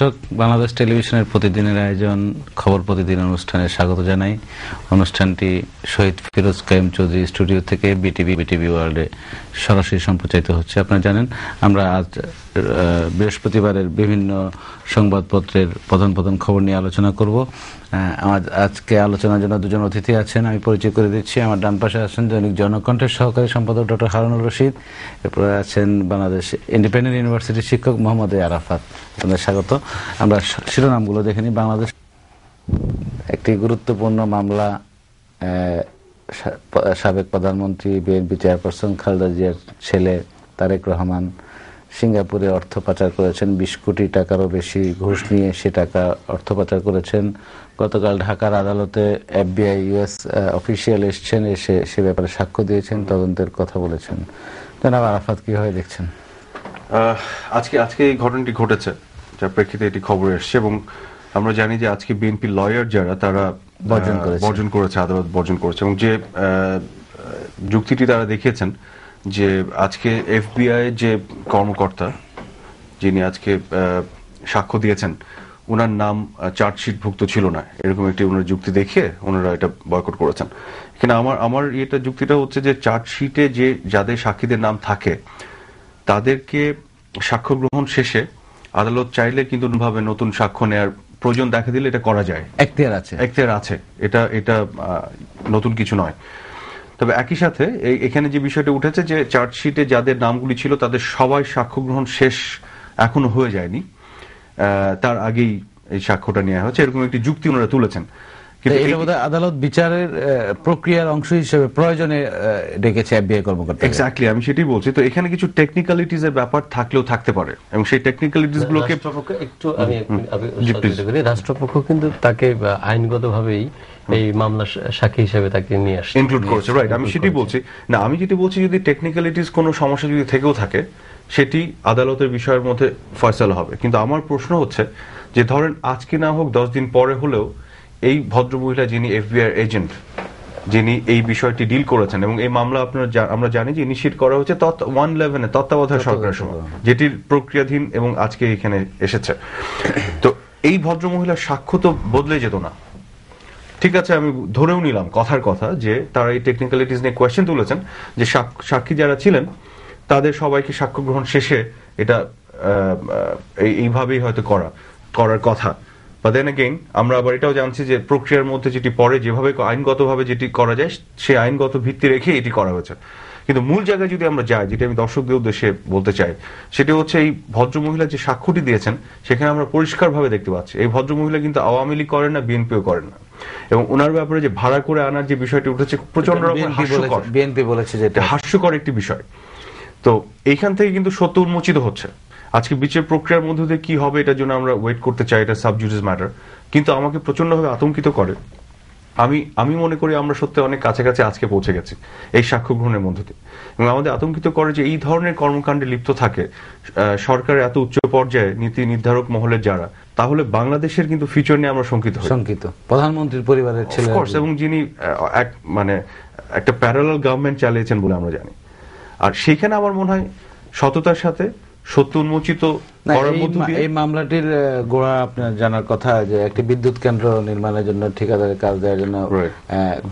দর্শক, বাংলাদেশ টেলিভিশনের প্রতিদিনের আয়োজন খবর প্রতিদিন অনুষ্ঠানে স্বাগত জানাই। অনুষ্ঠানটি শহীদ ফিরোজ কাইম চৌধুরী স্টুডিও থেকে বিটিভি ওয়ার্ল্ডে সরাসরি সম্প্রচারিত হচ্ছে। আপনারা জানেন আমরা আজ বৃহস্পতিবারের বিভিন্ন সংবাদপত্রের প্রধান খবর নিয়ে আলোচনা করব। আজকে আলোচনার জন্য দুজন অতিথি আছেন, আমি পরিচয় করে দিচ্ছি। আমার ডান পাশে আছেন দৈনিক জনকণ্ঠের সহকারী সম্পাদক ডক্টর হারুনুর রশিদ, এরপরে আছেন বাংলাদেশ ইন্ডিপেন্ডেন্ট ইউনিভার্সিটির শিক্ষক মোহাম্মদ আরাফাত। আপনাদের স্বাগত। আমরা শিরোনামগুলো দেখে নিই। বাংলাদেশ একটি গুরুত্বপূর্ণ মামলা, সাবেক প্রধানমন্ত্রী বিএনপি চেয়ারপারসন খালেদা জিয়ার ছেলে তারেক রহমান সিঙ্গাপুরে অর্থ পাচার করেছেন। 20 কোটি টাকারও বেশি ঘুষ নিয়ে সে টাকা অর্থ পাচার করেছেন। গতকাল ঢাকার আদালতে FBI US অফিসিয়াল এসছেন, এসে সে ব্যাপারে সাক্ষ্য দিয়েছেন, তদন্তের কথা বলেছেন। জনাব আরাফাত, কিভাবে দেখছেন? আজকে এই ঘটনাটি ঘটেছে, যার প্রেক্ষিতে এটি খবর এসছে, এবং আমরা জানি যে আজকে বিএনপি লয়ার যারা তারা বর্জন করেছে, আদালত বর্জন করেছে, এবং যে যুক্তিটি তারা দেখিয়েছেন যে আজকে FBI যে কর্মকর্তা যিনি আজকে সাক্ষ্য দিয়েছেন ওনার নাম চার্জশিটভুক্ত ছিল না, এরকম একটি ওনার যুক্তি দেখিয়ে ওনারা এটা বয়কট করেছেন। কিন্তু আমার এটা যুক্তিটা হচ্ছে যে চার্জশিটে যে যাদের সাক্ষীদের নাম থাকে তাদেরকে সাক্ষ্য গ্রহণ শেষে আদালত চাইলে কিন্তু ভাবে নতুন সাক্ষ্য নেয়ার প্রয়োজন দেখা দিলে এটা করা যায়, এখতিয়ার আছে, এটা নতুন কিছু নয়। তবে একই সাথে এখানে যে বিষয়টা উঠেছে যে চার্জশিটে যাদের নামগুলি ছিল তাদের সবাই সাক্ষ্য গ্রহণ শেষ এখনো হয়ে যায়নি, তার আগেই এই সাক্ষ্যটা নেওয়া হচ্ছে, এরকম একটি যুক্তি ওনারা তুলেছেন। কিন্তু আদালত বিচারের প্রক্রিয়ার অংশ হিসেবে প্রয়োজনে ডেকেছে FBI কর্মকর্তা। এক্স্যাক্টলি, আমি সেটাই বলছি। তো এখানে কিছু টেকনিক্যালিটিজ এর ব্যাপার থাকলেও থাকতে পারে, এবং সেই টেকনিক্যালিটিজ গুলোকে রাষ্ট্রপক্ষ কিন্তু তাকে আইনগতভাবেই এই মামলা সাক্ষী হিসেবে তাকে নিয়ে আসছে, ইনক্লুড করেছে। রাইট, আমি সেটাই বলছি। না, আমি যেটা বলছি যদি টেকনিক্যালিটিজ কোনো সমস্যা যদি থেকেও থাকে সেটি আদালতের বিষয়ের মধ্যে ফয়সালা হবে। কিন্তু আমার প্রশ্ন হচ্ছে যে ধরেন আজকে না হোক 10 দিন পরে হলেও এই ভদ্রমহিলা যিনি FBI এজেন্ট, যিনি এই বিষয়টি ডিল করেছেন, এবং এই মামলা আমরা জানি যে ইনিশিয়েট করা হচ্ছে 111 তত্ত্বাবধায়ক সরকারের সময়, যেটির প্রক্রিয়াধীন এবং আজকে এখানে এসেছে। তো এই ভদ্রমহিলার সাক্ষ্য তো বদলে যেত না, ঠিক আছে, আমি ধরেও নিলাম কথার কথা যে তারা এই টেকনিক্যালিটিস নিয়ে কোয়েশ্চেন তুলেছেন, যে সাক্ষী যারা ছিলেন তাদের সবাইকে সাক্ষ্য গ্রহণ শেষে এটা এইভাবেই হয়তো করার কথা। বা দেন এগেইন আমরা আবার এটাও জানছি যে প্রক্রিয়ার মধ্যে যেটি পরে যেভাবে আইনগতভাবে যেটি করা যায় সেই আইনগত ভিত্তি রেখে এটি করা হয়েছে। কিন্তু মূল জায়গায় যদি আমরা যাই, যেটা আমি দর্শকদের উদ্দেশ্যে বলতে চাই, সেটা হচ্ছে এই ভদ্রমহিলা যে সাক্ষ্যটি দিয়েছেন সেখানে আমরা পরিষ্কারভাবে দেখতে পাচ্ছি এই ভদ্রমহিলা কিন্তু আওয়ামী লীগ করেন না, বিএনপিও করেন না, এবং ওনার ব্যাপারে যে ভাড়া করে আনার যে বিষয়টি উঠেছে প্রচন্ড হাস্যকর, বিএনপি বলেছে যে এটা হাস্যকর একটি বিষয়। তো এইখান থেকে কিন্তু সত্য উন্মোচিত হচ্ছে। আজকে বিচার প্রক্রিয়ার মধ্যে দিয়ে কি হবে এটার জন্য আমরা ওয়েট করতে চাই, এটা সাব জুডিস ম্যাটার। কিন্তু আমাকে প্রচন্ডভাবে আতঙ্কিত করে, আমি মনে করি আমরা সত্যি অনেক কাছাকাছি আজকে পৌঁছে গেছি এই সাক্ষ্য গ্রহণের মধ্যে দিয়ে, এবং আমাদের আতঙ্কিত করে যে এই ধরনের কর্মকাণ্ডে লিপ্ত থাকে সরকারের এত উচ্চ পর্যায়ে নীতি নির্ধারক মহলের যারা, তাহলে বাংলাদেশের কিন্তু ফিউচার নিয়ে আমরা শঙ্কিত। প্রধানমন্ত্রীর পরিবারের ছেলে, এবং যিনি একটা প্যারালাল গভর্নমেন্ট চালিয়েছেন বলে আমরা জানি। আর সেখানে আমার মনে হয় সততার সাথে সত্য উন্মোচিত করার মধ্য দিয়ে এই মামলাটির গোড়া আপনার জানার কথা যে একটি বিদ্যুৎ কেন্দ্র নির্মাণের জন্য ঠিকাদারের কাজ দেওয়ার জন্য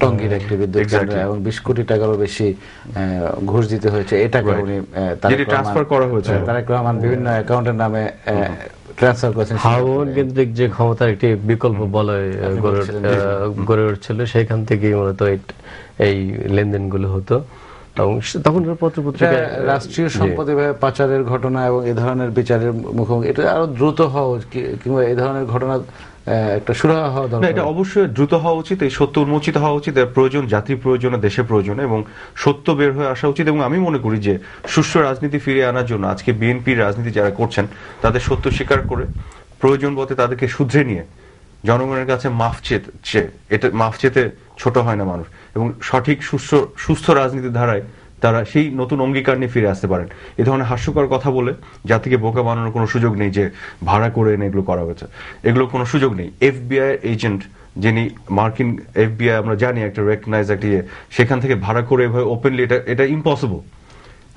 টঙ্গীর একটি বিদ্যুৎ কেন্দ্র, এবং 20 কোটি টাকারও বেশি ঘুষ দিতে হয়েছে। এটাকে উনি ট্রান্সফার করা হয়েছে, তারেক রহমান বিভিন্ন অ্যাকাউন্টের নামে ট্রান্সফার করেছেন। হাওর কেন্দ্রিক যে ক্ষমতার একটি বিকল্প বলয় গড়ে উঠছিল, সেখান থেকেই মূলত এই লেনদেনগুলো হতো। তখনকার পত্রপত্রিকায় রাষ্ট্রীয় সম্পত্তি পাচারের ঘটনা এবং এ ধরনের বিচারের মুখোমুখি এটা আরো দ্রুত হওয়া, কিংবা এই ধরনের ঘটনা একটা সুরাহা হওয়া দরকার। এটা অবশ্যই দ্রুত হওয়া উচিত, এই সত্য উন্মোচিত হওয়া উচিত, এর প্রয়োজন জাতির প্রয়োজনে, দেশের প্রয়োজনে, এবং সত্য বের হয়ে আসা উচিত। এবং আমি মনে করি যে সুষ্ঠু রাজনীতি ফিরিয়ে আনার জন্য আজকে বিএনপির রাজনীতি যারা করছেন তাদের সত্য স্বীকার করে প্রয়োজন বলতে তাদেরকে শুধরে নিয়ে জনগণের কাছে মাফ চেতে ছোট হয় না মানুষ, এবং সঠিক সুস্থ রাজনীতির ধারায় তারা সেই নতুন অঙ্গীকার নিয়ে ফিরে আসতে পারেন। এ ধরনের হাস্যকর কথা বলে জাতিকে বোকা বানানোর কোনো সুযোগ নেই যে ভাড়া করে এনে এগুলো করা হয়েছে, এগুলো কোনো সুযোগ নেই। FBI এজেন্ট যিনি মার্কিন FBI আমরা জানি একটা রেকগনাইজ একটা সেখান থেকে ভাড়া করে এভাবে ওপেনলি এটা ইম্পসিবল।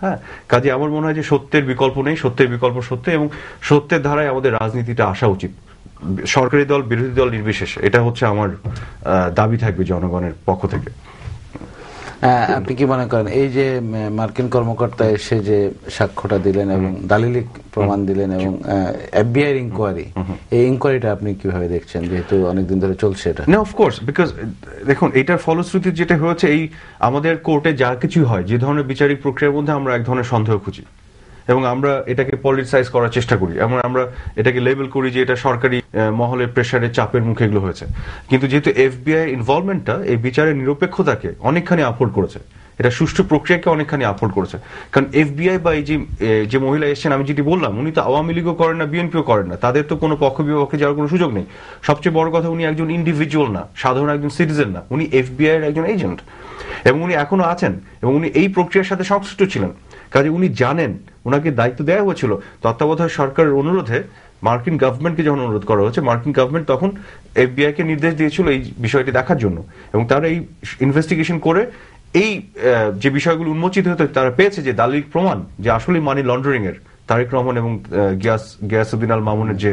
হ্যাঁ, কাজে আমার মনে হয় যে সত্যের বিকল্প নেই, সত্যের বিকল্প সত্য, এবং সত্যের ধারায় আমাদের রাজনীতিটা আসা উচিত, সরকারি দল বিরোধী দল নির্বিশেষে। এটা হচ্ছে আমার দাবি থাকবে জনগণের পক্ষ থেকে। আপনি কি মনে করেন এই যে মার্কিন কর্মকর্তা এসে যে সাক্ষ্যটা দিলেন এবং দালিলিক প্রমাণ দিলেন এবং এফবিআই ইনকোয়ারি, এই ইনকোয়ারিটা আপনি কিভাবে দেখছেন, যেহেতু অনেকদিন ধরে চলছে এটা? না, অফকোর্স, বিকজ দেখুন এটার ফলশ্রুতি যেটা হয়েছে, এই আমাদের কোর্টে যা কিছু হয়, যে ধরনের বিচারিক প্রক্রিয়ার মধ্যে আমরা এক ধরনের সন্দেহ খুঁজি এবং আমরা এটাকে পলিটিসাইজ করার চেষ্টা করি, এবং আমরা এটাকে লেবেল করি যে এটা সরকারি মহলের প্রেসারে, চাপের মুখে এগুলো হয়েছে। কিন্তু যেহেতু এফবিআই ইনভলভমেন্টটা এই বিচারের নিরপেক্ষতাকে অনেকখানি আপহোল্ড করেছে, এটা সুষ্ঠু প্রক্রিয়াকে অনেকখানি আপহোল্ড করেছে। কারণ এফবিআই বা এই যে মহিলা এসেছেন, আমি যেটি বললাম, উনি তো আওয়ামী লীগও করেন না, বিএনপিও করেন না, তাদের তো কোনো পক্ষ বিপক্ষে যাওয়ার কোনো সুযোগ নেই। সবচেয়ে বড় কথা, উনি একজন ইন্ডিভিজুয়াল না, সাধারণ একজন সিটিজেন না, উনি এফবিআই এর একজন এজেন্ট, এবং উনি এখনো আছেন এবং উনি এই প্রক্রিয়ার সাথে সংশ্লিষ্ট ছিলেন। কাজে উনি জানেন, ওনাকে দায়িত্ব দেওয়া হয়েছিল তত্ত্বাবধায়ক সরকারের অনুরোধে। মার্কিন গভর্নমেন্টকে যখন অনুরোধ করা হয়েছে, মার্কিন গভর্নমেন্ট তখন এফবিআই কে নির্দেশ দিয়েছিল এই বিষয়টি দেখার জন্য, এবং তারা এই ইনভেস্টিগেশন করে এই যে বিষয়গুলো উন্মোচিত হতে তারা পেয়েছে যে দালিলিক প্রমাণ, যে আসলে মানি লন্ডারিং এর তারেক রহমান এবং গিয়াসউদ্দিন আল মামুনের যে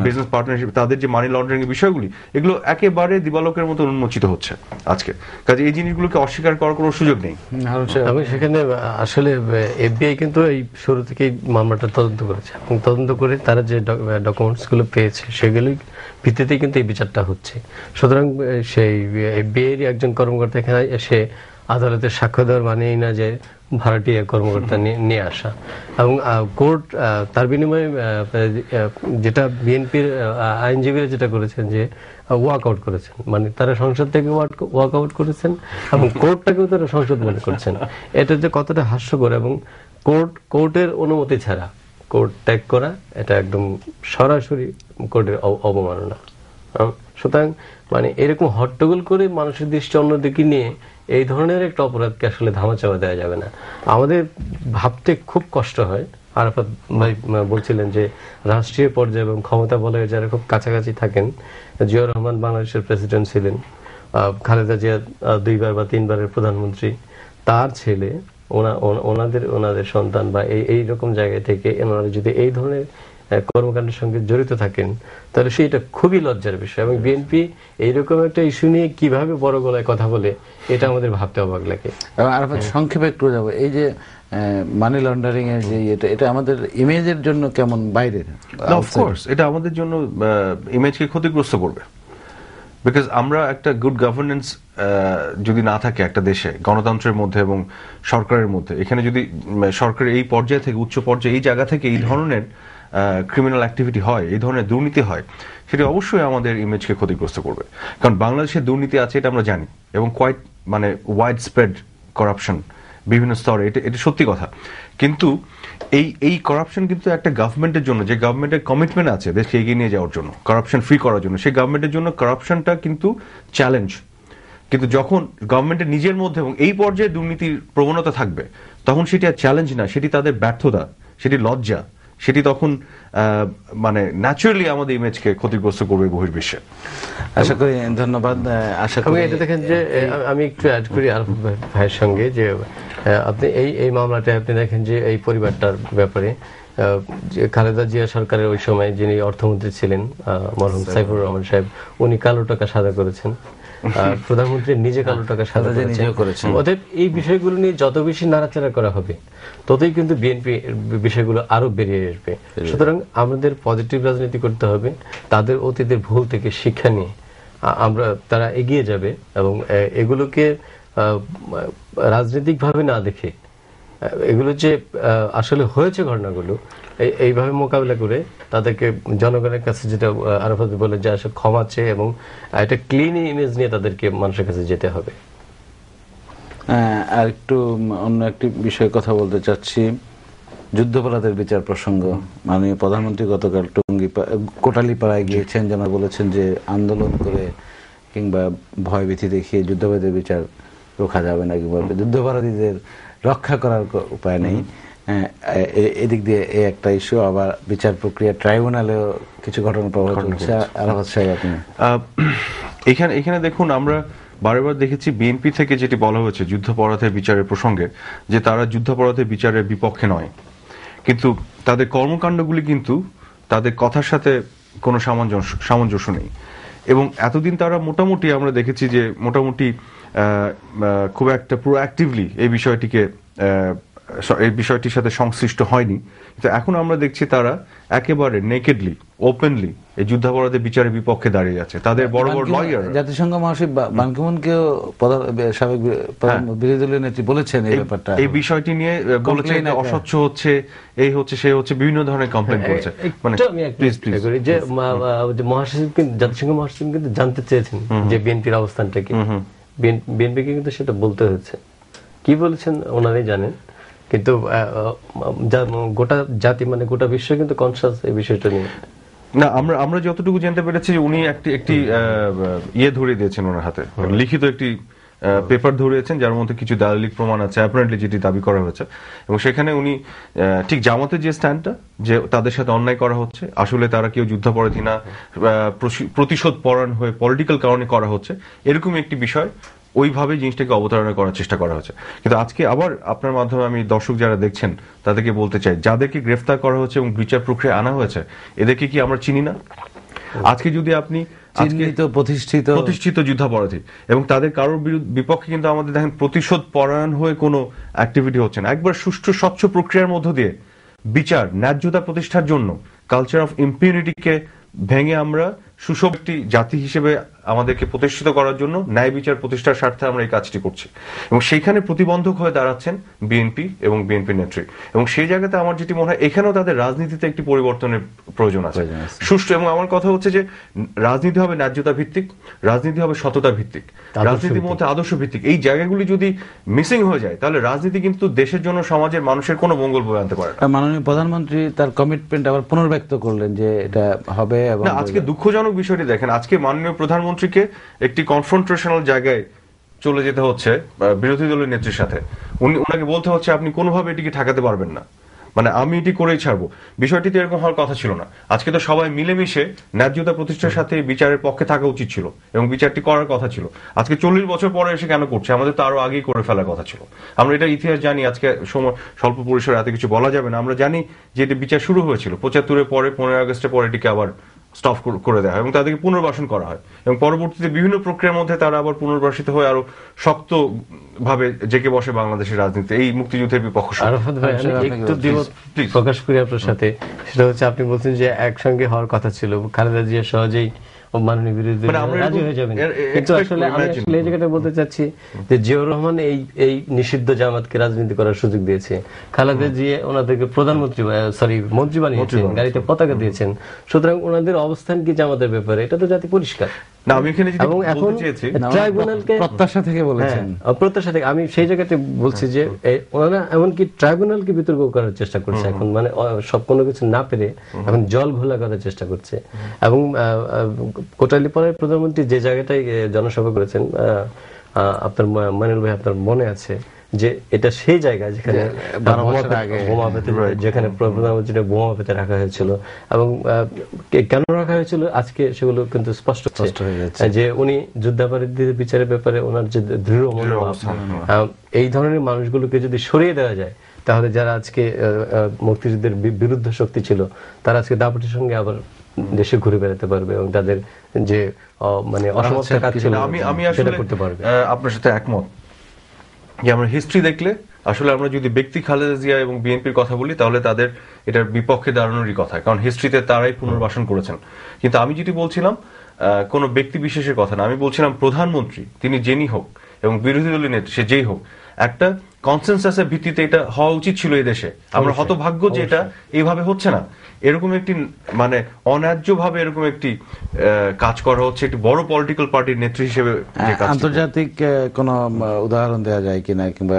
বিজনেস পার্টনারশিপ, তাদের যে মানি লন্ডারিং এর বিষয়গুলি, এগুলো একেবারে দিবালোকের মতো উন্মোচিত হচ্ছে আজকে। কাজে এই জিনিসগুলোকে অস্বীকার করার কোনো সুযোগ নেই। আমি সেখানে আসলে এফবিআই কিন্তু এই শুরু থেকেই মামলাটা তদন্ত করেছে, এবং তদন্ত করে তারা যে ডকুমেন্টস গুলো পেয়েছে সেগুলোই ভিত্তিতেই কিন্তু এই বিচারটা হচ্ছে। সুতরাং সেই এফবিআই এর একজন কর্মকর্তা এখানে এসে আদালতের সাক্ষ্য দেওয়ার মানেই না যে ভাড়াটিয়া কর্মকর্তা নিয়ে আসা, এবং কোর্ট তার বিনিময়ে যেটা বিএনপির আইনজীবীরা যেটা করেছেন যে ওয়াক আউট করেছেন, মানে তারা সংসদ থেকে ওয়াক আউট করেছেন এবং কোর্টটাকেও তারা সংসদ মনে করছেন। এটা যে কতটা হাস্যকর, এবং কোর্টের অনুমতি ছাড়া কোর্ট ত্যাগ করা, এটা একদম সরাসরি কোর্টের অবমাননা। সুতরাং মানে এরকম হট্টগোল করে মানুষের দৃষ্টি অন্যদিকে নিয়ে এই ধরনের একটা অপরাধকে আসলে ধামাচাপা দেওয়া যাবে না। আমাদের ভাবতে খুব কষ্ট হয়। আরাফাত ভাই বলছিলেন যে রাষ্ট্রীয় পর্যায়ে এবং ক্ষমতা বলয়ে যারা খুব কাছাকাছি থাকেন, জিয়াউর রহমান বাংলাদেশের প্রেসিডেন্ট ছিলেন, খালেদা জিয়া 2বার বা 3বারের প্রধানমন্ত্রী, তার ছেলে, ওনাদের সন্তান বা এই রকম জায়গা থেকে ওনারা যদি এই ধরনের কর্মকাণ্ডের সঙ্গে জড়িত থাকেন, তাহলে সেটা খুবই লজ্জার বিষয়। এবং বিএনপি এইরকম একটা ইস্যু নিয়ে কিভাবে বড় গলায় কথা বলে, এটা আমাদের ভাবতে অবাক লাগে। এবং আর সংক্ষেপে একটু যাবো, এই যে মানি লন্ডারিং এর যে এটা আমাদের ইমেজের জন্য কেমন বাইরের? অফকোর্স এটা আমাদের জন্য ইমেজকে ক্ষতিগ্রস্ত করবে, বিকজ আমরা একটা গুড গভর্নেন্স যদি না থাকে একটা দেশে, গণতন্ত্রের মধ্যে এবং সরকারের মধ্যে, এখানে যদি সরকারের এই পর্যায় থেকে, উচ্চ পর্যায়ে, এই জায়গা থেকে এই ধরনের ক্রিমিনাল অ্যাক্টিভিটি হয়, এই ধরনের দুর্নীতি হয়, সেটা অবশ্যই আমাদের ইমেজকে ক্ষতিগ্রস্ত করবে। কারণ বাংলাদেশে দুর্নীতি আছে, এটা আমরা জানি, এবং কোয়াইট মানে ওয়াইড স্প্রেড করাপশন বিভিন্ন স্তরে, এটা সত্যি কথা। কিন্তু এই করাপশন কিন্তু একটা গভর্নমেন্টের জন্য, যে গভর্নমেন্টের কমিটমেন্ট আছে দেশকে এগিয়ে নিয়ে যাওয়ার জন্য, করাপশন ফ্রি করার জন্য, সেই গভর্নমেন্টের জন্য করাপশনটা কিন্তু চ্যালেঞ্জ। কিন্তু যখন গভর্নমেন্টের নিজের মধ্যে এবং এই পর্যায়ে দুর্নীতির প্রবণতা থাকবে, তখন সেটি আর চ্যালেঞ্জ না, সেটি তাদের ব্যর্থতা, সেটি লজ্জা, সেটি তখন মানে ন্যাচারালি আমাদের ইমেজকে ক্ষতিগ্রস্ত করবে বহির্বিশ্বে। আশা করি, ধন্যবাদ। আশা করি এটা দেখেন যে আমি একটু অ্যাড করি আর ভাইয়ের সঙ্গে, যে আপনি এই মামলাটা আপনি দেখেন যে এই পরিবারটার ব্যাপারে, যে খালেদা জিয়া সরকারের ওই সময় যিনি অর্থমন্ত্রী ছিলেন মরহুম সাইফুর রহমান সাহেব, উনি কালো টাকা সাদা করেছেন, প্রধানমন্ত্রী নিজে কালো টাকা সাদা করেছেন। অতএব এই বিষয়গুলো নিয়ে যত বেশি নাড়াচাড়া করা হবে, ততই কিন্তু বিএনপি বিষয়গুলো আরো বেরিয়ে আসবে। সুতরাং আমাদের পজিটিভ রাজনীতি করতে হবে, তাদের অতীতের ভুল থেকে শিক্ষা নিয়ে তারা এগিয়ে যাবে, এবং এগুলোকে রাজনৈতিক ভাবে না দেখে, এগুলো যে আসলে হয়েছে ঘটনাগুলো, এইভাবে মোকাবিলা করে তাদেরকে জনগণের কাছে, যেটা আরাফাত বলে, যে আসলে ক্ষমা চেয়ে এবং একটা ক্লিন ইমেজ নিয়ে তাদেরকে মানুষের কাছে যেতে হবে। আর একটু অন্য একটি বিষয়ে কথা বলতে চাচ্ছি, যুদ্ধাপরাধের বিচার প্রসঙ্গ। মাননীয় প্রধানমন্ত্রী গতকাল কোটালীপাড়ায় গিয়েছেন, যেন বলেছেন যে আন্দোলন করে কিংবা ভয়ভীতি দেখিয়ে যুদ্ধাপরাধের বিচার রোখা যাবে না, কিংবা যুদ্ধাপরাধীদের রক্ষা করার উপায় নেই। এদিক দিয়ে এই একটা ইস্যু, আবার বিচার প্রক্রিয়া ট্রাইব্যুনালেও কিছু ঘটনা প্রবাহ চলছে। আরাফাত সাহেব, আপনি এখানে দেখুন, আমরা বারবার দেখেছি বিএনপি থেকে যেটি বলা হয়েছে যুদ্ধাপরাধের বিচারের প্রসঙ্গে, যে তারা যুদ্ধাপরাধের বিচারের বিপক্ষে নয়, কিন্তু তাদের কর্মকাণ্ডগুলি কিন্তু তাদের কথার সাথে কোনো সামঞ্জস্য নেই। এবং এতদিন তারা মোটামুটি আমরা দেখেছি যে মোটামুটি খুব একটা প্রোঅ্যাক্টিভলি এই বিষয়টির সাথে সংশ্লিষ্ট হয়নি। কিন্তু এখন আমরা দেখছি তারা একেবারে নেকেডলি, ওপেনলি এই যুদ্ধাপরাধের বিচারের বিপক্ষে দাঁড়িয়ে যাচ্ছে। তাদের বড় বড় লয়ার, জাতিসংঘ মহাসচিব বান কি মুনকেও সাবেক বিরোধী দলীয় নেত্রী বলেছেন এই ব্যাপারটা, এই বিষয়টি নিয়ে বলেছেন অস্বচ্ছ হচ্ছে, এই হচ্ছে সে হচ্ছে, বিভিন্ন ধরনের কমপ্লেইন করেছে। মানে যে মহাসচিব, জাতিসংঘ মহাসচিব কিন্তু জানতে চেয়েছেন যে বিএনপির অবস্থানটা কি, বিএনপিকে কিন্তু সেটা বলতে হয়েছে। কি বলেছেন ওনারাই জানেন, কিন্তু গোটা জাতি মানে গোটা বিশ্ব কিন্তু কনসাস এই বিষয়টা নিয়ে। না, আমরা যতটুকু জানতে পেরেছি উনি একটি ইয়ে ধরিয়ে দিয়েছেন ওনার হাতে, লিখিত একটি পেপার ধরিয়েছেন যার মধ্যে কিছু দালিলিক প্রমাণ আছে অ্যাপারেন্টলি, যেটি দাবি করা হয়েছে। এবং সেখানে উনি ঠিক জামাতের যে স্ট্যান্ডটা, যে তাদের সাথে অন্যায় করা হচ্ছে, আসলে তারা কেউ যুদ্ধাপরাধী না, প্রতিশোধ পরায়ণ হয়ে পলিটিক্যাল কারণে করা হচ্ছে, এরকম একটি বিষয় ওইভাবে জিনিসটাকে অবতারণা করার চেষ্টা করা হয়েছে। কিন্তু আজকে আবার আপনার মাধ্যমে আমি দর্শক যারা দেখছেন তাদেরকে বলতে চাই, যাদেরকে গ্রেফতার করা হয়েছে এবং বিচার প্রক্রিয়া আনা হয়েছে, এদেরকে কি আমরা চিনি না? আজকে যদি আপনি প্রতিষ্ঠিত যুদ্ধাপরাধী এবং তাদের কারোর বিপক্ষে কিন্তু আমাদের দেখেন প্রতিশোধ পরায়ণ হয়ে কোনো অ্যাক্টিভিটি হচ্ছে না, একবার সুষ্ঠু স্বচ্ছ প্রক্রিয়ার মধ্য দিয়ে বিচার, ন্যায্যতা প্রতিষ্ঠার জন্য কালচার অফ ইম্পিউনিটিকে ভেঙে আমরা সুষম একটি জাতি হিসেবে আমাদেরকে প্রতিষ্ঠিত করার জন্য ন্যায় বিচার প্রতিষ্ঠার স্বার্থে আমরা এই কাজটি করছি। এবং সেইখানে প্রতিবন্ধক হয়ে দাঁড়াচ্ছেন বিএনপি এবং বিএনপি নেত্রী। এবং সেই জায়গাতে আমার যেটি মনে হয়, এখানেও তাদের রাজনীতিতে একটি পরিবর্তনের প্রয়োজন আছে সুষ্ঠু। এবং আমার কথা হচ্ছে যে রাজনীতি হবে ন্যায্যতা ভিত্তিক, রাজনীতি হবে সততা ভিত্তিক, রাজনীতির মধ্যে আদর্শ ভিত্তিক। এই জায়গাগুলি যদি মিসিং হয়ে যায়, তাহলে রাজনীতি কিন্তু দেশের জন্য, সমাজের মানুষের কোনো মঙ্গল বয়ে আনতে পারে না। মাননীয় প্রধানমন্ত্রী তার কমিটমেন্ট আবার পুনর্ব্যক্ত করলেন যে এটা হবে। এবং আজকে দুঃখজনক বিষয়টি দেখেন, আজকে মাননীয় প্রধানমন্ত্রীকে একটি কনফ্রন্টেশনাল জায়গায় চলে যেতে হচ্ছে বিরোধী দলের নেত্রীর সাথে। ওনাকে বলতে হচ্ছে আপনি কোনোভাবে এটিকে ঠেকাতে পারবেন না, মানে আমি এটি করেই ছাড়বো। বিষয়টি তো এরকম হওয়ার কথা ছিল না। আজকে তো সবাই মিলেমিশে ন্যায্যতা প্রতিষ্ঠার সাথে বিচারের পক্ষে থাকা উচিত ছিল এবং বিচারটি করার কথা ছিল। আজকে 40 বছর পরে এসে কেন করছে? আমাদের তো আরো আগেই করে ফেলার কথা ছিল। আমরা এটা ইতিহাস জানি, আজকে স্বল্প পরিসরে এত কিছু বলা যাবে না। আমরা জানি যে এটি বিচার শুরু হয়েছিল 75-এর পরে, 15 আগস্টের পরে এটিকে আবার স্টপ করে দেওয়া হয় এবং তাদেরকে পুনর্বাসন করা হয় এবং পরবর্তীতে বিভিন্ন প্রক্রিয়ার মধ্যে তারা আবার পুনর্বাসিত হয়ে আরো শক্ত ভাবে জেকে বসে বাংলাদেশের রাজনীতি, এই মুক্তিযুদ্ধের বিপক্ষ। একটু দ্বিমত প্রকাশ করি আপনার সাথে, সেটা হচ্ছে আপনি বলছেন যে একসঙ্গে হওয়ার কথা ছিল, খালেদা জিয়া সহজেই মাননীয় বিরোধী রাজি হয়ে যাবেন। কিন্তু আসলে আমি এই জায়গাটা বলতে চাচ্ছি যে জিয়াউর রহমান এই নিষিদ্ধ জামাতকে রাজনীতি করার সুযোগ দিয়েছে, খালেদা জিয়া ওনাদেরকে মন্ত্রী বানিয়েছেন, গাড়িতে পতাকা দিয়েছেন। সুতরাং ওনাদের অবস্থান কি জামাতের ব্যাপারে, এটা তো জাতি পরিষ্কার। এবং এখন ট্রাইব্যুনালকে প্রত্যাশা থেকে বলেছেন, প্রত্যাশা থেকে আমি সেই জায়গাতে বলছি যে ওনারা এমনকি ট্রাইব্যুনালকে বিতর্ক করার চেষ্টা করছে এখন, মানে সব কোনো কিছু না পেরে এখন জল ঘোলা করার চেষ্টা করছে। এবং কোটালীপাড়ায় প্রধানমন্ত্রী যে জায়গাটায় জনসভা করেছেন, আপনার মানিল ভাই আপনার মনে আছে যে এটা সেই জায়গা যেখানে প্রধানমন্ত্রী বোমা পেতে রাখা হয়েছিল। এবং কেন রাখা হয়েছিল আজকে সেগুলো কিন্তু স্পষ্ট হয়ে যাচ্ছে যে উনি যুদ্ধাপরাধীদের বিচারের ব্যাপারে ওনার যে দৃঢ় মনোভাব, এই ধরনের মানুষগুলোকে যদি সরিয়ে দেওয়া যায়, তাহলে যারা আজকে মুক্তিযুদ্ধের বিরুদ্ধ শক্তি ছিল, তারা আজকে দাপটের সঙ্গে আবার দেশে ঘুরে বেড়াতে পারবে এবং তাদের যে মানে অসমাপ্ত কাজ ছিল আমি আসলে করতে পারবে। আপনার সাথে একমত যে আমরা হিস্ট্রি দেখলে আসলে আমরা যদি ব্যক্তি খালেদা জিয়া এবং বিএনপির কথা বলি, তাহলে তাদের এটার বিপক্ষে দাঁড়ানোরই কথা, কারণ হিস্ট্রিতে তারাই পুনর্বাসন করেছেন। কিন্তু আমি যেটি বলছিলাম কোন ব্যক্তি বিশেষের কথা না, আমি বলছিলাম প্রধানমন্ত্রী তিনি যিনি হোক এবং বিরোধী দলীয় নেতা সে যেই হোক, একটা কনসেনসাসের ভিত্তিতে এটা হওয়া উচিত ছিল এই দেশে। আমরা হতভাগ্য যে এটা এইভাবে হচ্ছে না। এরকম একটি মানে অন্যায্য ভাবে এরকম একটি কাজ করা হচ্ছে একটি বড় পলিটিক্যাল পার্টির নেত্রী হিসেবে। আন্তর্জাতিক কোন উদাহরণ দেওয়া যায় কিনা, কিংবা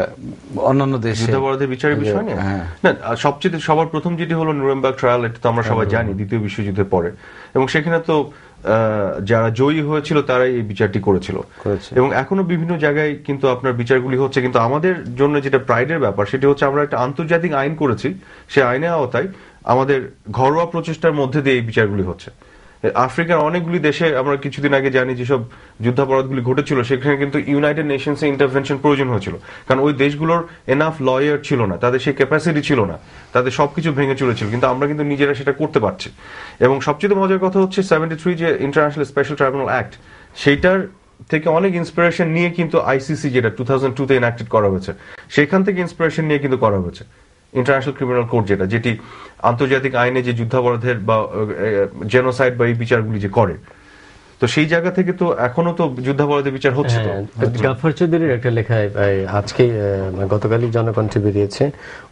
অন্যান্য দেশে যুদ্ধাপরাধের বিচারের বিষয় নিয়ে? না, সবচেয়ে সবার প্রথম যেটি হলো নুরেমবার্গ ট্রায়াল, এটা তো আমরা সবাই জানি দ্বিতীয় বিশ্বযুদ্ধের পরে, এবং সেখানে তো যারা জয়ী হয়েছিল তারাই এই বিচারটি করেছিল। এবং এখনো বিভিন্ন জায়গায় কিন্তু আপনার বিচারগুলি হচ্ছে। কিন্তু আমাদের জন্য যেটা প্রাইডের ব্যাপার সেটি হচ্ছে আমরা একটা আন্তর্জাতিক আইন করেছি, সে আইনের আওতায় আমাদের ঘরোয়া প্রচেষ্টার মধ্যে দিয়ে এই বিচারগুলি হচ্ছে। আফ্রিকার অনেকগুলি দেশে আমরা কিছুদিন আগে জানি যেসব যুদ্ধাপরাধগুলি ঘটেছিল সেখানে কিন্তু ইউনাইটেড নেশনস এর ইন্টারভেনশন প্রয়োজন হয়েছিল, কারণ ওই দেশগুলোর এনাফ লয়ার ছিল না, তাদের সেই ক্যাপাসিটি ছিল না, তাদের সবকিছু ভেঙে চলেছিল, কিন্তু আমরা কিন্তু নিজেরা সেটা করতে পারছি। এবং সবচেয়ে মজার কথা হচ্ছে 73 যে ইন্টারন্যাশনাল স্পেশাল ট্রাইব্যুনাল অ্যাক্ট, সেইটার থেকে অনেক ইন্সপিরেশন নিয়ে কিন্তু আইসিসি যেটা 2002 তে এনাক্টেড করা হয়েছে, সেখান থেকে ইন্সপিরেশন নিয়ে কিন্তু করা হয়েছে ইন্টারন্যাশনাল ক্রিমিনাল কোর্ট, যেটি আন্তর্জাতিক আইনে যে যুদ্ধাপরাধের বা জেনোসাইড বা এই বিচারগুলি যে করে, তো সেই জায়গা থেকে তো এখনো তো যুদ্ধাপরাধের বিচার হচ্ছে। তো গাফফার চৌধুরীর একটা লেখায় আজকে গতকালই জনকণ্ঠে বেরিয়েছে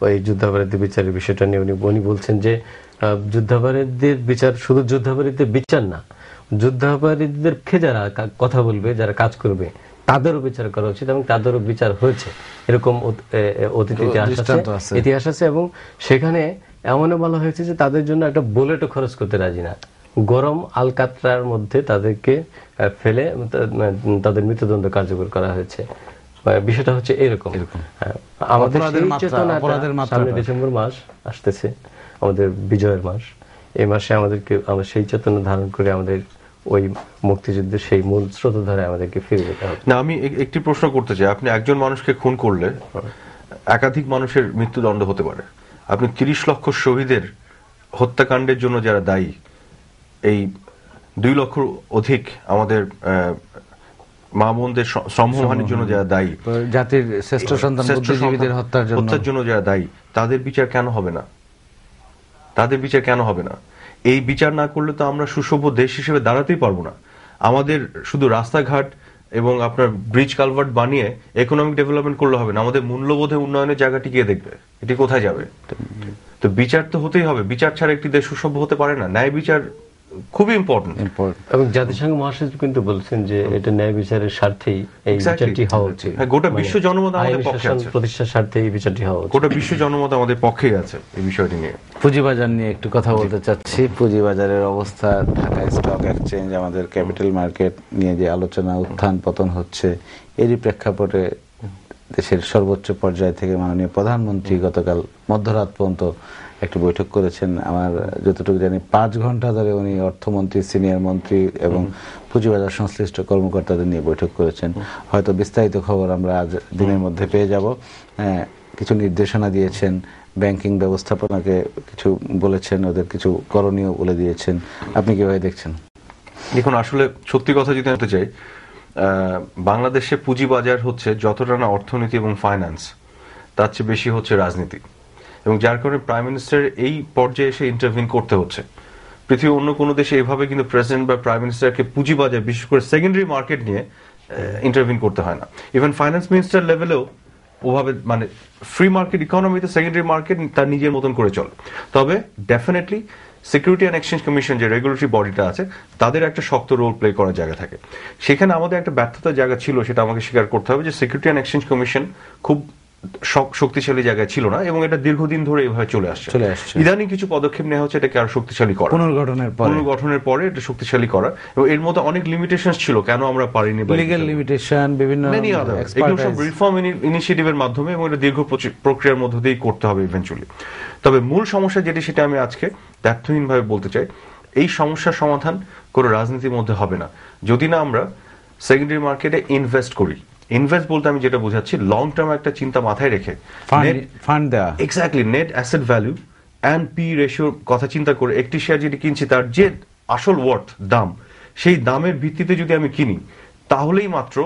ওই যুদ্ধাপরাধের বিচারের বিষয়টা নিয়ে। উনি বলছেন যে যুদ্ধাপরাধীদের বিচার শুধু যুদ্ধাপরাধীদের বিচার না, যুদ্ধাপরাধীদের পক্ষে যারা কথা বলবে, যারা কাজ করবে, তাদেরও বিচার করা উচিত এবং তাদেরও বিচার হয়েছে, এরকম অতীত ইতিহাস আছে। এবং সেখানে এমনও বলা হয়েছে যে তাদের জন্য একটা বুলেটও খরচ করতে রাজি না, গরম আলকাতরার মধ্যে তাদেরকে ফেলে তাদের মৃত্যুদণ্ড কার্যকর করা হয়েছে। বিষয়টা হচ্ছে এরকম। আমাদের সামনে ডিসেম্বর মাস আসতেছে, আমাদের বিজয়ের মাস। এই মাসে আমাদেরকে সেই চেতনা ধারণ করে আমাদের ওই মুক্তিযুদ্ধের সেই মূল স্রোতধারে আমাদেরকে ফিরে যেতে হবে। না, আমি একটি প্রশ্ন করতে চাই। আপনি একজন মানুষকে খুন করলে একাধিক মানুষের মৃত্যুদণ্ড হতে পারে। আপনি 30 লক্ষ শহীদের হত্যাকাণ্ডের জন্য যারা দায়ী, এই 2 লক্ষ অধিক আমাদের মা বোনদের সম্মানের জন্য যারা দায়ী, জাতির শ্রেষ্ঠ সন্তান বুদ্ধিজীবীদের হত্যার জন্য যারা দায়ী, তাদের বিচার কেন হবে না? তাদের বিচার কেন হবে না? এই বিচার না করলে তো আমরা সুসভ্য দেশ হিসেবে দাঁড়াতেই পারবো না। আমাদের শুধু রাস্তাঘাট এবং আপনার ব্রিজ কালভার্ট বানিয়ে ইকোনমিক ডেভেলপমেন্ট করলে হবে না, আমাদের মূল্যবোধে উন্নয়নের জায়গাটি কে দেখবে? এটি কোথায় যাবে? তো বিচার তো হতেই হবে। বিচার ছাড়া একটি দেশ সুসভ্য হতে পারে না। ন্যায় বিচার খুবই ইম্পর্টেন্ট। এবং জাতিসংঘ মহাসচিব কিন্তু বলছেন যে এটা ন্যায় বিচারের স্বার্থেই এই বিচারটি হওয়া উচিত। গোটা বিশ্ব জনমত আমাদের পক্ষে আছে, প্রতিষ্ঠার স্বার্থে এই বিচারটি হওয়া উচিত। গোটা বিশ্ব জনমত আমাদের পক্ষেই আছে এই বিষয়টি নিয়ে। পুঁজিবাজার নিয়ে একটু কথা বলতে চাচ্ছি। পুঁজিবাজারের অবস্থা, ঢাকা স্টক এক্সচেঞ্জ, আমাদের ক্যাপিটাল মার্কেট নিয়ে যে আলোচনা, উত্থান পতন হচ্ছে, এরই প্রেক্ষাপটে দেশের সর্বোচ্চ পর্যায় থেকে মাননীয় প্রধানমন্ত্রী গতকাল মধ্যরাত পর্যন্ত একটি বৈঠক করেছেন। আমার যতটুকু জানি 5 ঘন্টা ধরে উনি অর্থমন্ত্রী, সিনিয়র মন্ত্রী এবং পুঁজিবাজার সংশ্লিষ্ট কর্মকর্তাদের নিয়ে বৈঠক করেছেন। হয়তো বিস্তারিত খবর আমরা আজ দিনের মধ্যে পেয়ে যাব। কিছু নির্দেশনা দিয়েছেন, ব্যাংকিং ব্যবস্থাপনাকে কিছু বলেছেন, ওদের কিছু করণীয় বলে দিয়েছেন। আপনি কিভাবে দেখছেন? দেখুন, আসলে সত্যি কথা যদি জানতে চাই, বাংলাদেশে পুঁজিবাজার হচ্ছে যতটা না অর্থনীতি এবং ফাইন্যান্স, তার চেয়ে বেশি হচ্ছে রাজনীতি, এবং যার কারণে প্রাইম মিনিস্টার এই পর্যায়ে এসে ইন্টারভিন করতে হচ্ছে। পৃথিবীর অন্য কোনো দেশে এভাবে কিন্তু প্রেসিডেন্ট বা প্রাইম মিনিস্টারকে পুঁজিবাজার, বিশেষ করে সেকেন্ডারি মার্কেট নিয়ে ইন্টারভিন করতে হয় না। ইভেন ফাইন্যান্স মিনিস্টার লেভেলেও ওভাবে, মানে ফ্রি মার্কেট ইকোনমিতে সেকেন্ডারি মার্কেট তার নিজের মতন করে চলে। তবে definitely security and exchange commission যে রেগুলেটরি বডিটা আছে, তাদের একটা শক্ত রোল প্লে করার জায়গা থাকে। সেখানে আমাদের একটা ব্যর্থতার জায়গা ছিল, সেটা আমাকে স্বীকার করতে হবে, যে সিকিউরিটি অ্যান্ড এক্সচেঞ্জ কমিশন খুব শক্তিশালী জায়গায় ছিল না, এবং এটা দীর্ঘদিন ধরে এভাবে চলে আসছে। ইদানিং কিছু পদক্ষেপ নেওয়া হচ্ছে এটাকে আরো শক্তিশালী করা, পুনর্গঠনের পরে এটা শক্তিশালী করা, এবং এর মধ্যে অনেক লিমিটেশনস ছিল, কেন আমরা পারিনি, লিগ্যাল লিমিটেশন, বিভিন্ন এগুলো সব রিফর্ম ইনিশিয়েটিভের মাধ্যমে, এবং এটা দীর্ঘ প্রক্রিয়ার মধ্য দিয়েই করতে হবে ইভেন্চুয়ালি। তবে মূল সমস্যা যেটি, সেটা আমি আজকে দ্ব্যর্থহীনভাবে বলতে চাই, এই সমস্যার সমাধান কোনো রাজনীতির মধ্যে হবে না যদি না আমরা সেকেন্ডারি মার্কেটে ইনভেস্ট করি। ইনভেস্ট বলতে আমি যেটা বোঝাচ্ছি, লং টার্ম একটা চিন্তা মাথায় রেখে ফান্ড দেওয়া, exactly net asset value and P রেশিওর কথা চিন্তা করে একটি শেয়ার যেটি কিনছি তার যে আসল ওয়ার্থ, দাম, সেই দামের ভিত্তিতে যদি আমি কিনি, তাহলেই মাত্র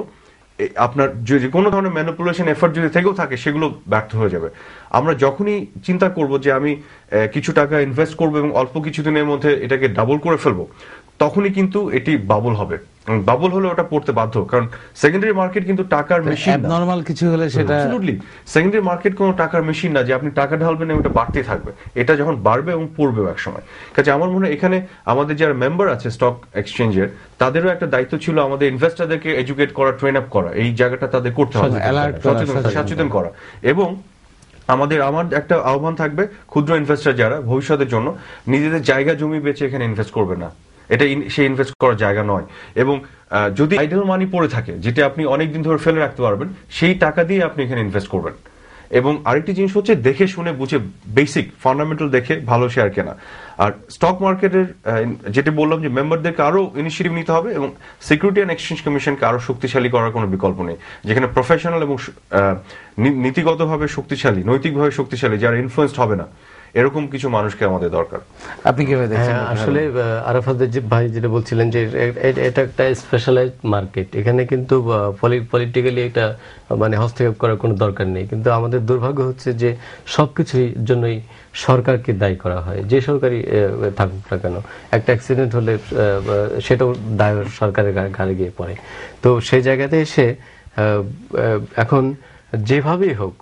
আপনার যে কোনো ধরনের ম্যানিপুলেশন এফার্ট যদি থেকেও থাকে, সেগুলো ব্যর্থ হয়ে যাবে। আমরা যখনই চিন্তা করব যে আমি কিছু টাকা ইনভেস্ট করবো এবং অল্প কিছুদিনের মধ্যে এটাকে ডাবল করে ফেলবো, তখনই কিন্তু এটি বাবল হবে। বাবল হলে ওটা পড়তে বাধ্য, কারণ সেকেন্ডারি মার্কেট কিন্তু টাকার মেশিন। নরমাল কিছু হলে সেটা অ্যাবসলিউটলি সেকেন্ডারি মার্কেট কোনো টাকার মেশিন না যে আপনি টাকা ঢালবেন এবং এটা বাড়তেই থাকবে। এটা যখন বাড়বে এবং পড়বেও এক সময়। কাজে আমার মনে হয় এখানে আমাদের যারা মেম্বার আছে স্টক এক্সচেঞ্জের, তাদেরও একটা দায়িত্ব ছিল আমাদের ইনভেস্টরদেরকে এডুকেট করা, ট্রেন আপ করা, এই জায়গাটা তাদের করতে হবে, সচেতন করা। এবং আমার একটা আহ্বান থাকবে, ক্ষুদ্র ইনভেস্টর যারা ভবিষ্যতের জন্য নিজেদের জায়গা জমি বেচে এখানে ইনভেস্ট করবে না, এটা সেই ইনভেস্ট করার জায়গা নয়। এবং যদি আইডল মানি পড়ে থাকে, যেটা আপনি অনেকদিন ধরে ফেলে রাখতে পারবেন, সেই টাকা দিয়ে আপনি এখানে ইনভেস্ট করবেন। এবং আরেকটি জিনিস হচ্ছে দেখে শুনে বুঝে বেসিক ফান্ডামেন্টাল দেখে ভালো শেয়ার কেনা। আর স্টক মার্কেটের যেটা বললাম যে মেম্বারদেরকে আরো ইনিশিয়েটিভ নিতে হবে এবং সিকিউরিটি অ্যান্ড এক্সচেঞ্জ কমিশনকে আরো শক্তিশালী করার কোনো বিকল্প নেই, যেখানে প্রফেশনাল এবং নীতিগতভাবে শক্তিশালী, নৈতিকভাবে শক্তিশালী, যারা ইনফ্লুয়েন্সড হবে না, এরকম কিছু মানুষকে আমাদের দরকার। আপনি কিভাবে দেখছেন? আসলে আরাফাত ভাই যেটা বলছিলেন যে এটা একটা স্পেশালাইজড মার্কেট, এখানে কিন্তু পলিটিক্যালি একটা মানে হস্তক্ষেপ করার কোনো দরকার নেই। কিন্তু আমাদের দুর্ভাগ্য হচ্ছে যে সবকিছুর জন্যই সরকারকে দায়ী করা হয়, যে সরকারি থাকুক না কেন। একটা অ্যাক্সিডেন্ট হলে সেটাও দায় সরকারের ঘাড়ে গিয়ে পড়ে। তো সেই জায়গাতে এসে এখন যেভাবেই হোক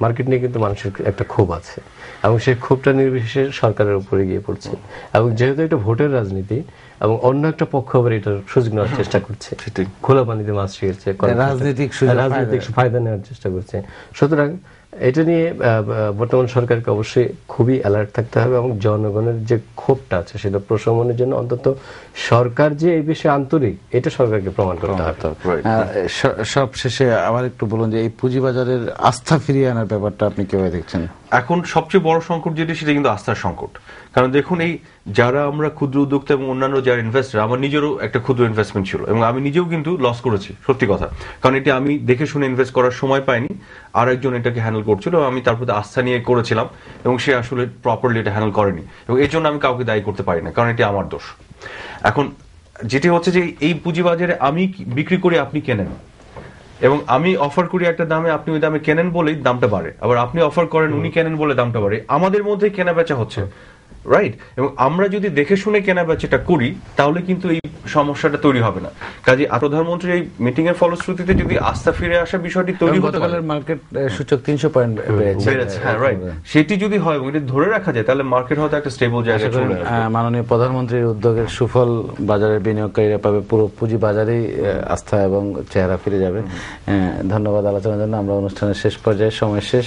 মার্কেট নিয়ে কিন্তু মানুষের একটা ক্ষোভ আছে এবং সেই ক্ষোভটা নির্বিশেষে সরকারের উপরে গিয়ে পড়ছে। এবং যেহেতু এটা ভোটের রাজনীতি এবং অন্য একটা পক্ষ আবার এটার সুযোগ নেওয়ার চেষ্টা করছে, খোলা পানিতে মাছ শিখেছে, রাজনৈতিক ফায়দা নেওয়ার চেষ্টা করছে। সুতরাং এটা নিয়ে বর্তমান সরকারকে অবশ্যই খুবই অ্যালার্ট থাকতে হবে এবং জনগণের যে ক্ষোভটা আছে সেটা প্রশমনের জন্য অন্তত সরকার যে এই বিষয়ে আন্তরিক, এটা সরকারকে প্রমাণ করতে হবে। সব শেষে আবার একটু বলুন যে এই পুঁজিবাজারের আস্থা ফিরিয়ে আনার ব্যাপারটা আপনি কিভাবে দেখছেন? এখন সবচেয়ে বড় সংকট যেটি, সেটা কিন্তু আস্থার সংকট। কারণ দেখুন, এই যারা আমরা ক্ষুদ্র উদ্যোক্তা এবং অন্যান্য যারা ইনভেস্টার, আমার নিজেরও একটা ক্ষুদ্র ইনভেস্টমেন্ট ছিল এবং আমি নিজেও কিন্তু লস করেছি, সত্যি কথা। কারণ এটি আমি দেখে শুনে ইনভেস্ট করার সময় পাইনি, আর একজন এটাকে হ্যান্ডেল করছিল, আমি তার প্রতি আস্থা নিয়ে করেছিলাম এবং সে আসলে প্রপারলি এটা হ্যান্ডেল করেনি, এবং এর জন্য আমি কাউকে দায়ী করতে পারি না, কারণ এটি আমার দোষ। এখন যেটি হচ্ছে যে এই পুঁজিবাজারে আমি বিক্রি করি, আপনি কেনেন, এবং আমি অফার করি একটা দামে, আপনি ওই দামে কেনেন বলেই দামটা বাড়ে, আবার আপনি অফার করেন, উনি কেনেন বলে দামটা বাড়ে, আমাদের মধ্যে কেনা বেচা হচ্ছে, রাইট? এবং আমরা যদি দেখে শুনে কেনা বেচাটা করি তাহলে কিন্তু এই সমস্যাটা তৈরি হবে না। কাজে প্রধানমন্ত্রীর এই মিটিং এর ফলশ্রুতিতে যদি আস্থা ফিরে আসা বিষয়টি তৈরি হতে পারে, মার্কেট সূচক 300 পয়েন্ট বেড়েছে, হ্যাঁ রাইট, সেটি যদি হয় এবং এটা ধরে রাখা যায় তাহলে মার্কেট হয়তো একটা স্টেবল জায়গায় চলে আসবে। মাননীয় প্রধানমন্ত্রীর উদ্যোগের সুফল বাজারের বিনিয়োগকারীরা পাবে, পুরো পুঁজি বাজারেই আস্থা এবং চেহারা ফিরে যাবে। ধন্যবাদ আলোচনার জন্য। আমরা অনুষ্ঠানের শেষ পর্যায়ে, সময় শেষ।